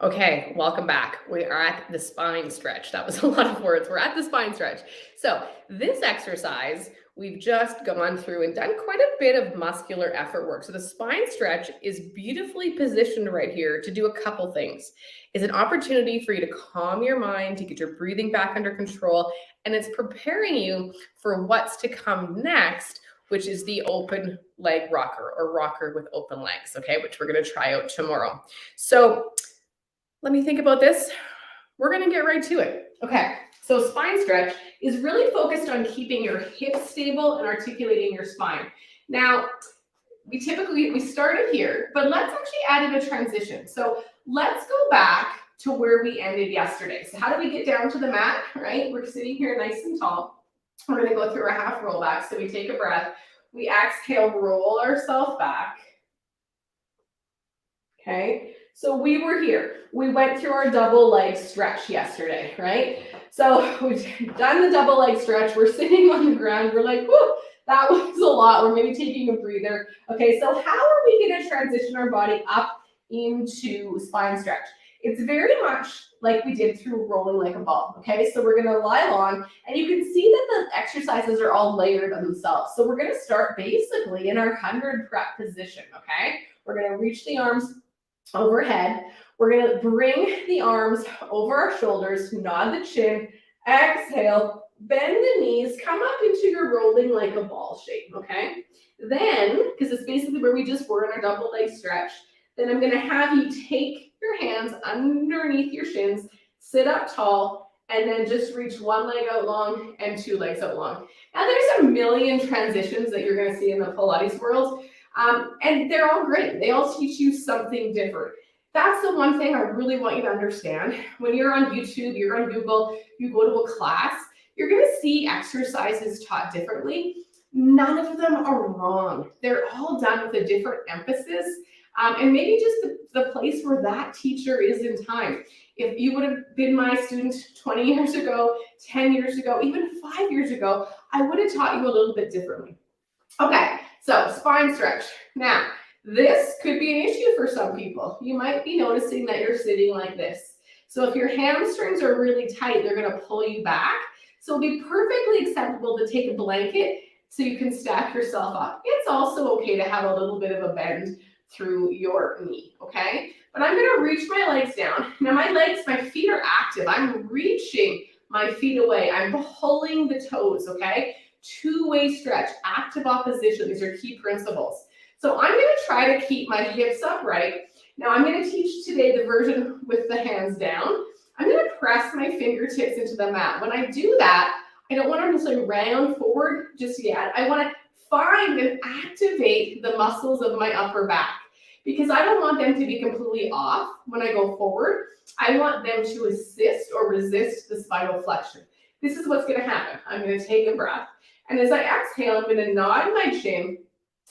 Okay, welcome back. We are at the spine stretch. That was a lot of words. We're at the spine stretch. So, this exercise, we've just gone through and done quite a bit of muscular effort work. So, the spine stretch is beautifully positioned right here to do a couple things. It's an opportunity for you to calm your mind, to get your breathing back under control, and it's preparing you for what's to come next, which is the open leg rocker or rocker with open legs, okay, which we're going to try out tomorrow. So, let me think about this. We're going to get right to it. Okay, so spine stretch is really focused on keeping your hips stable and articulating your spine. Now, we started here, but let's actually add in a transition. So let's go back to where we ended yesterday. So how do we get down to the mat, right? We're sitting here nice and tall. We're going to go through a half roll back. So we take a breath. We exhale, roll ourselves back. Okay, so we were here. We went through our double leg stretch yesterday, right? So we've done the double leg stretch. We're sitting on the ground. We're like, whoo, that was a lot. We're maybe taking a breather. Okay, so how are we going to transition our body up into spine stretch? It's very much like we did through rolling like a ball, okay? So we're going to lie long, and you can see that the exercises are all layered on themselves. So we're going to start basically in our 100 prep position, okay? We're going to reach the arms overhead. We're going to bring the arms over our shoulders, nod the chin, exhale, bend the knees, come up into your rolling like a ball shape, okay? Then, because it's basically where we just were in our double leg stretch, then I'm going to have you take your hands underneath your shins, sit up tall, and then just reach one leg out long and two legs out long. Now, there's a million transitions that you're going to see in the Pilates world. And they're all great. They all teach you something different. That's the one thing I really want you to understand. When you're on YouTube, you're on Google, you go to a class, you're going to see exercises taught differently. None of them are wrong. They're all done with a different emphasis, and maybe just the place where that teacher is in time. If you would have been my student 20 years ago, 10 years ago, even 5 years ago, I would have taught you a little bit differently. Okay, so spine stretch. Now, this could be an issue for some people. You might be noticing that you're sitting like this. So if your hamstrings are really tight, they're going to pull you back. So it'll be perfectly acceptable to take a blanket so you can stack yourself up. It's also okay to have a little bit of a bend through your knee, okay? But I'm going to reach my legs down. Now my feet are active. I'm reaching my feet away. I'm pulling the toes, okay? Two-way stretch, active opposition. These are key principles. So I'm going to try to keep my hips upright. Now I'm going to teach today the version with the hands down. I'm going to press my fingertips into the mat. When I do that, I don't want to necessarily round forward just yet. I want to find and activate the muscles of my upper back because I don't want them to be completely off when I go forward. I want them to assist or resist the spinal flexion. This is what's going to happen. I'm going to take a breath. And as I exhale, I'm going to nod my chin,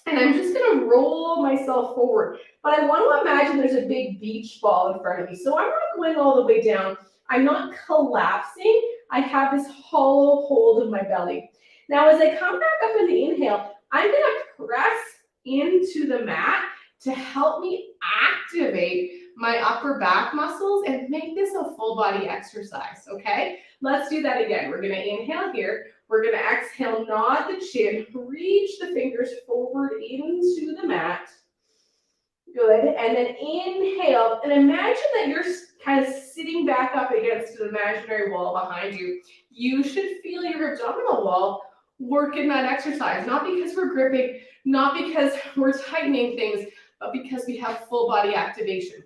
and I'm just going to roll myself forward. But I want to imagine there's a big beach ball in front of me. So I'm not going all the way down. I'm not collapsing. I have this hollow hold of my belly. Now, as I come back up in the inhale, I'm going to press into the mat to help me activate my upper back muscles and make this a full body exercise, okay? Let's do that again. We're going to inhale here. We're going to exhale, nod the chin, reach the fingers forward into the mat. Good. And then inhale, and imagine that you're kind of sitting back up against an imaginary wall behind you. You should feel your abdominal wall work in that exercise, not because we're gripping, not because we're tightening things, but because we have full body activation.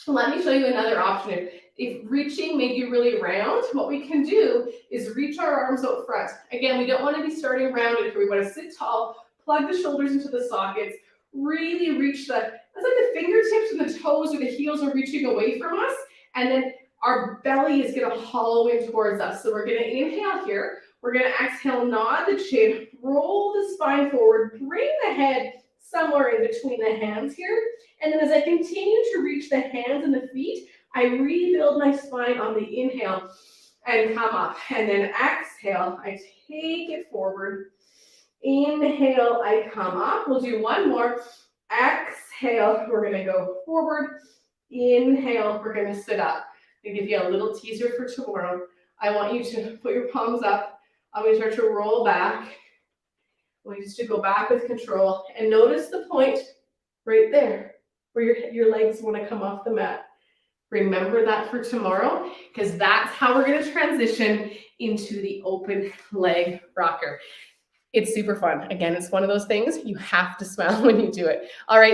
Let me show you another option. If reaching made you really round, what we can do is reach our arms out front. Again, we don't want to be starting rounded here. We want to sit tall, plug the shoulders into the sockets, really reach that's like the fingertips and the toes or the heels are reaching away from us, and then our belly is going to hollow in towards us. So we're going to inhale here. We're going to exhale, nod the chin, roll the spine forward, bring the head somewhere in between the hands here. And then as I continue to reach the hands and the feet, I rebuild my spine on the inhale and come up. And then exhale, I take it forward. Inhale, I come up. We'll do one more. Exhale, we're going to go forward. Inhale, we're gonna sit up. I'm gonna give you a little teaser for tomorrow. I want you to put your palms up. I'm gonna start to roll back. I want you just to go back with control and notice the point right there where your legs wanna come off the mat. Remember that for tomorrow, because that's how we're gonna transition into the open leg rocker. It's super fun. Again, it's one of those things you have to smile when you do it. All right.